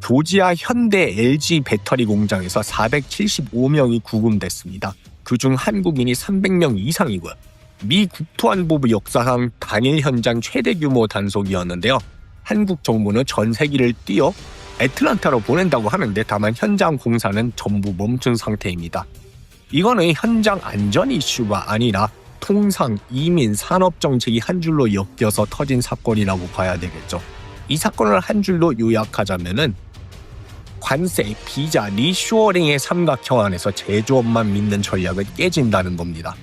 조지아 현대 LG 배터리 공장에서 475명이 구금됐습니다. 그중 한국인이 300명 이상이고요. 미 국토안보부 역사상 단일 현장 최대 규모 단속이었는데요. 한국 정부는 전세기를 띄워 애틀란타로 보낸다고 하는데 다만 현장 공사는 전부 멈춘 상태입니다. 이거는 현장 안전 이슈가 아니라 통상, 이민, 산업 정책이 한 줄로 엮여서 터진 사건이라고 봐야 되겠죠. 이 사건을 한 줄로 요약하자면은 관세, 비자, 리쇼어링의 삼각형 안에서 제조업만 믿는 전략은 깨진다는 겁니다.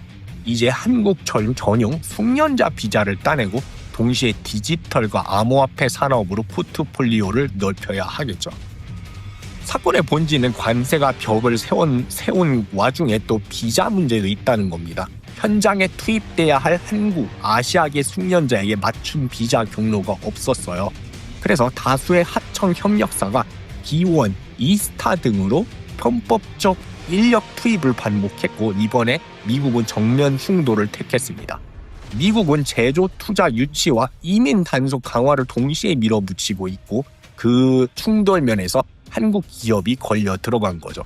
이제 한국 전용 숙련자 비자를 따내고 동시에 디지털과 암호화폐 산업으로 포트폴리오를 넓혀야 하겠죠. 사건의 본질은 관세가 벽을 세운 와중에 또 비자 문제도 있다는 겁니다. 현장에 투입돼야 할 한국, 아시아계 숙련자에게 맞춤 비자 경로가 없었어요. 그래서 다수의 하청 협력사가 기원, 이스타 등으로 편법적 인력 투입을 반복했고 이번에 미국은 정면 충돌을 택했습니다. 미국은 제조 투자 유치와 이민 단속 강화를 동시에 밀어붙이고 있고 그 충돌면에서 한국 기업이 걸려 들어간 거죠.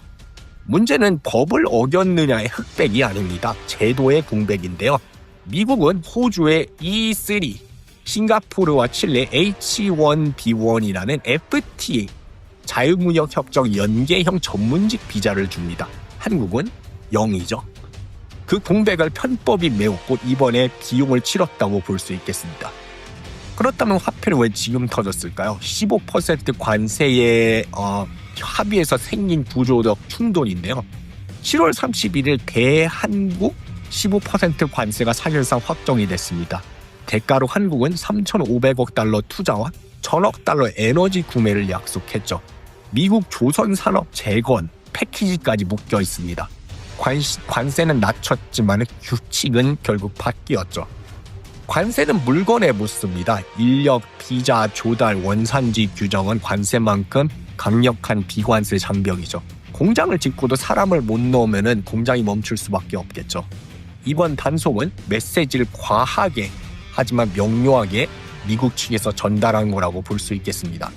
문제는 법을 어겼느냐의 흑백이 아닙니다. 제도의 공백인데요. 미국은 호주의 E3, 싱가포르와 칠레 H1B1이라는 FTA, 자유무역협정 연계형 전문직 비자를 줍니다. 한국은 0이죠. 그 공백을 편법이 메웠고 이번에 비용을 치렀다고 볼 수 있겠습니다. 그렇다면 화폐는 왜 지금 터졌을까요? 15% 관세의 합의에서 생긴 구조적 충돌인데요. 7월 31일 대한국 15% 관세가 사실상 확정이 됐습니다. 대가로 한국은 3,500억 달러 투자와 1,000억 달러 에너지 구매를 약속했죠. 미국 조선산업 재건 패키지까지 묶여 있습니다. 관세는 낮췄지만 규칙은 결국 바뀌었죠. 관세는 물건에 묻습니다. 인력, 비자, 조달, 원산지 규정은 관세만큼 강력한 비관세 장벽이죠. 공장을 짓고도 사람을 못 넣으면 공장이 멈출 수밖에 없겠죠. 이번 단속은 메시지를 과하게 하지만 명료하게 미국 측에서 전달한 거라고 볼 수 있겠습니다.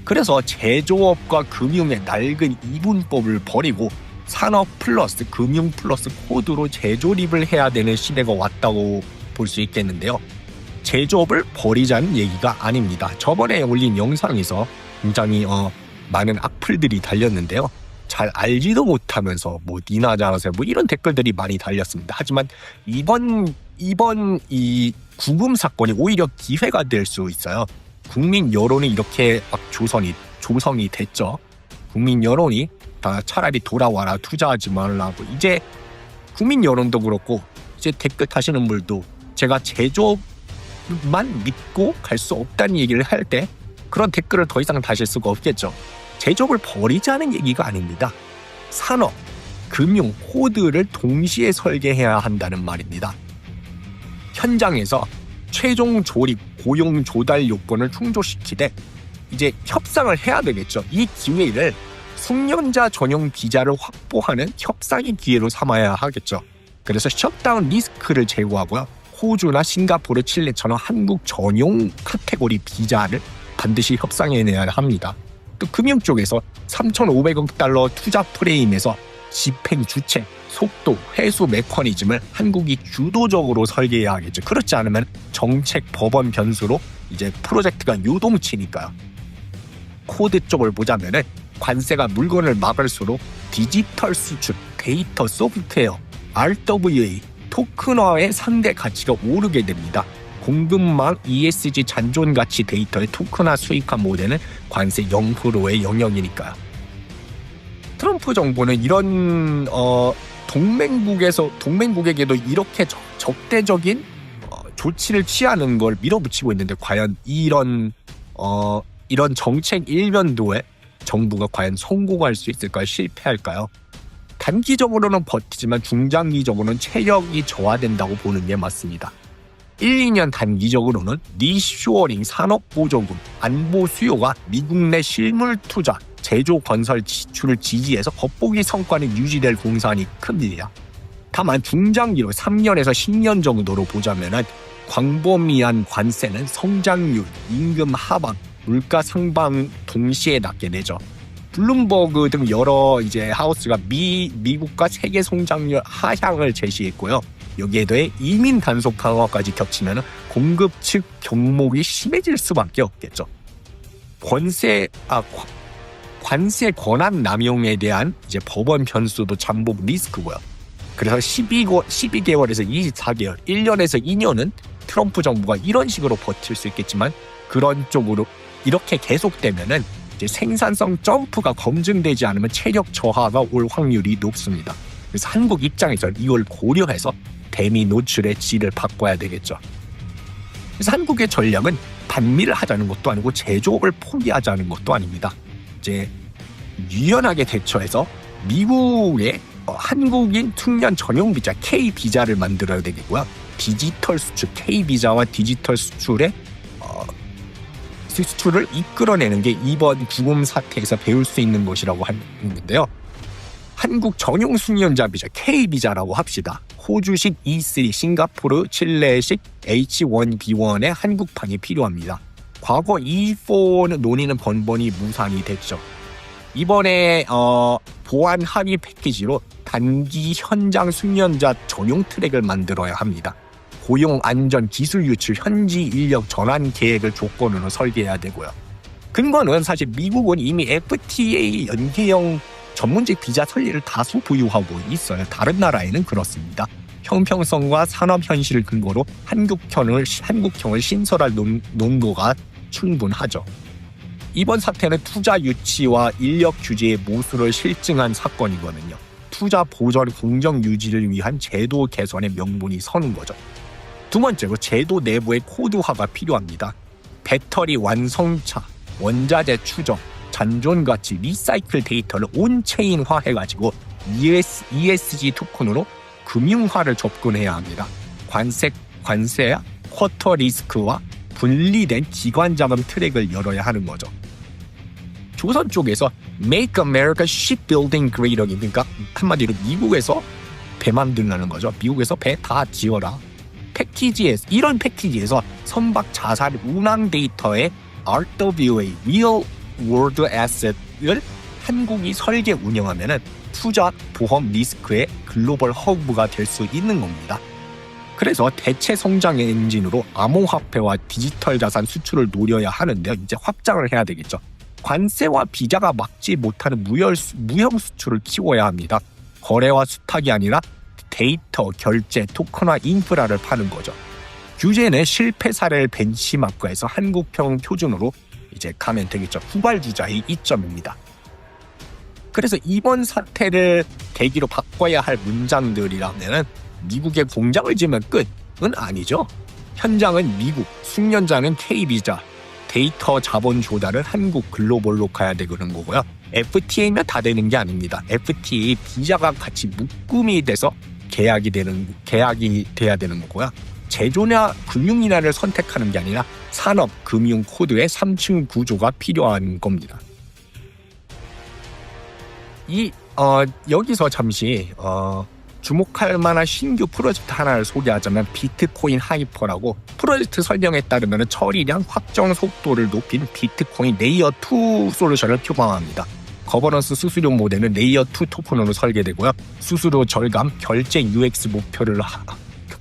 그래서 제조업과 금융의 낡은 이분법을 버리고 산업 플러스 금융 플러스 코드로 재조립을 해야 되는 시대가 왔다고 볼 수 있겠는데요. 제조업을 버리자는 얘기가 아닙니다. 저번에 올린 영상에서 굉장히 많은 악플들이 달렸는데요. 잘 알지도 못하면서 니나 잘하세요 이런 댓글들이 많이 달렸습니다. 하지만 이번 이 구금 사건이 오히려 기회가 될 수 있어요. 국민 여론이 이렇게 막 조성이 됐죠. 국민 여론이 다 차라리 돌아와라, 투자하지 말라고. 이제 국민 여론도 그렇고 이제 댓글 다시는 분들도 제가 제조업만 믿고 갈 수 없다는 얘기를 할 때 그런 댓글을 더 이상 다실 수가 없겠죠. 제조업을 버리자는 얘기가 아닙니다. 산업, 금융, 코드를 동시에 설계해야 한다는 말입니다. 현장에서 최종 조립, 고용 조달 요건을 충족시키되 이제 협상을 해야 되겠죠. 이 기회를 숙련자 전용 비자를 확보하는 협상의 기회로 삼아야 하겠죠. 그래서 셧다운 리스크를 제거하고요. 호주나 싱가포르, 칠레처럼 한국 전용 카테고리 비자를 반드시 협상해내야 합니다. 또 금융 쪽에서 3,500억 달러 투자 프레임에서 집행 주체, 속도, 회수 메커니즘을 한국이 주도적으로 설계해야 하겠죠. 그렇지 않으면 정책, 법원 변수로 이제 프로젝트가 요동치니까요. 코드 쪽을 보자면은 관세가 물건을 막을수록 디지털 수출, 데이터, 소프트웨어, RWA, 토큰화의 상대 가치가 오르게 됩니다. 공급망 ESG 잔존 가치 데이터의 토큰화 수익화 모델은 관세 0%의 영역이니까요. 트럼프 정부는 이런 동맹국에게도 이렇게 적대적인 조치를 취하는 걸 밀어붙이고 있는데 과연 이런 정책 일변도에 정부가 과연 성공할 수 있을까요? 실패할까요? 단기적으로는 버티지만 중장기적으로는 체력이 저하된다고 보는 게 맞습니다. 1, 2년 단기적으로는 리쇼어링, 산업보조금, 안보 수요가 미국 내 실물 투자, 제조 건설 지출을 지지해서 겉보기 성과는 유지될 공산이 큽니다. 다만 중장기로 3년에서 10년 정도로 보자면은 광범위한 관세는 성장률, 임금 하방, 물가 상방 동시에 낮게 되죠. 블룸버그 등 여러 하우스가 미국과 세계 성장률 하향을 제시했고요. 여기에 더해 이민 단속 강화까지 겹치면 공급 측 경목이 심해질 수밖에 없겠죠. 관세 권한 남용에 대한 법원 변수도 잠복 리스크고요. 그래서 12개월에서 24개월, 1년에서 2년은 트럼프 정부가 이런 식으로 버틸 수 있겠지만 그런 쪽으로 이렇게 계속되면은 생산성 점프가 검증되지 않으면 체력 저하가 올 확률이 높습니다. 그래서 한국 입장에서는 이걸 고려해서 대미 노출의 질을 바꿔야 되겠죠. 그래서 한국의 전략은 반미를 하자는 것도 아니고 제조업을 포기하자는 것도 아닙니다. 유연하게 대처해서 미국의 한국인 청년 전용 비자 K-비자를 만들어야 되겠고요. 디지털 수출, K-비자와 디지털 수출을 이끌어내는 게 이번 구금 사태에서 배울 수 있는 것이라고 하는데요. 한국 전용 숙련자 비자 K-비자라고 합시다. 호주식 E3, 싱가포르, 칠레식 H1B1의 한국판이 필요합니다. 과거 E4 논의는 번번이 무산이 됐죠. 이번에 보안 합의 패키지로 단기 현장 숙련자 전용 트랙을 만들어야 합니다. 고용, 안전, 기술 유출, 현지 인력 전환 계획을 조건으로 설계해야 되고요. 근거는 사실 미국은 이미 FTA 연계형 전문직 비자 설리를 다수 보유하고 있어요. 다른 나라에는 그렇습니다. 형평성과 산업 현실을 근거로 한국형을 신설할 논도가 충분하죠. 이번 사태는 투자 유치와 인력 규제의 모순을 실증한 사건이거든요. 투자 보전 공정 유지를 위한 제도 개선의 명분이 서는 거죠. 두 번째로 제도 내부의 코드화가 필요합니다. 배터리 완성차, 원자재 추적, 잔존 가치, 리사이클 데이터를 온체인화 해가지고 ESG 토큰으로 금융화를 접근해야 합니다. 관세와 쿼터 리스크와 분리된 기관 자금 트랙을 열어야 하는 거죠. 조선 쪽에서 Make America Shipbuilding Great Again, 그러니까 한마디로 미국에서 배 만들라는 거죠. 미국에서 배 다 지어라. 이런 패키지에서 선박 자산 운항 데이터의 RWA, Real World Asset을 한국이 설계 운영하면은 투자 보험 리스크의 글로벌 허브가 될 수 있는 겁니다. 그래서 대체 성장의 엔진으로 암호화폐와 디지털 자산 수출을 노려야 하는데요. 이제 확장을 해야 되겠죠. 관세와 비자가 막지 못하는 무형 수출을 키워야 합니다. 거래와 수탁이 아니라 데이터, 결제, 토큰화 인프라를 파는 거죠. 규제는 실패 사례를 벤치마크해서 한국형 표준으로 가면 되겠죠. 후발주자의 이점입니다. 그래서 이번 사태를 계기로 바꿔야 할 문장들이라면 미국에 공장을 지으면 끝은 아니죠. 현장은 미국, 숙련자는 K비자, 데이터 자본 조달은 한국 글로벌로 가야 되는 거고요. FTA면 다 되는 게 아닙니다. FTA 비자가 같이 묶음이 돼서 계약이 돼야 되는 거고요. 제조나 금융이나를 선택하는 게 아니라 산업, 금융 코드의 3층 구조가 필요한 겁니다. 여기서 잠시 주목할 만한 신규 프로젝트 하나를 소개하자면 비트코인 하이퍼라고, 프로젝트 설명에 따르면 처리량 확정 속도를 높인 비트코인 레이어 2 솔루션을 표방합니다. 거버넌스 수수료 모델은 레이어 2 토큰으로 설계되고요. 수수료 절감, 결제 UX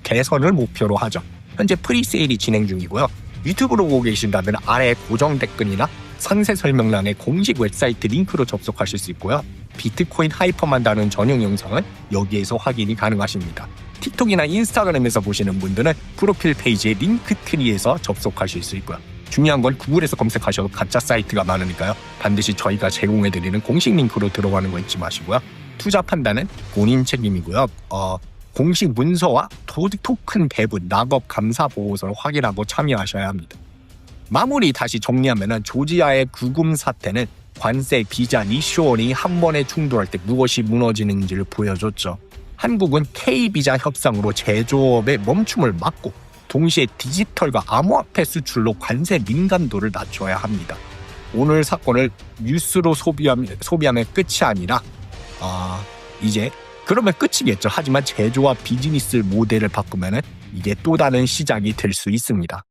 개선을 목표로 하죠. 현재 프리세일이 진행 중이고요. 유튜브로 보고 계신다면 아래 고정 댓글이나 상세 설명란에 공식 웹사이트 링크로 접속하실 수 있고요. 비트코인 하이퍼만 다룬 전용 영상은 여기에서 확인이 가능하십니다. 틱톡이나 인스타그램에서 보시는 분들은 프로필 페이지의 링크트리에서 접속하실 수 있고요. 중요한 건 구글에서 검색하셔도 가짜 사이트가 많으니까요. 반드시 저희가 제공해드리는 공식 링크로 들어가는 거 잊지 마시고요. 투자 판단은 본인 책임이고요. 공식 문서와 토큰 배분, 락업 감사 보고서를 확인하고 참여하셔야 합니다. 마무리 다시 정리하면 조지아의 구금 사태는 관세, 비자, 리쇼어링이 한 번에 충돌할 때 무엇이 무너지는지를 보여줬죠. 한국은 K-비자 협상으로 제조업의 멈춤을 막고 동시에 디지털과 암호화폐 수출로 관세 민감도를 낮춰야 합니다. 오늘 사건을 뉴스로 소비하면 끝이 아니라 이제 그러면 끝이겠죠. 하지만 제조와 비즈니스 모델을 바꾸면 이게 또 다른 시작이 될 수 있습니다.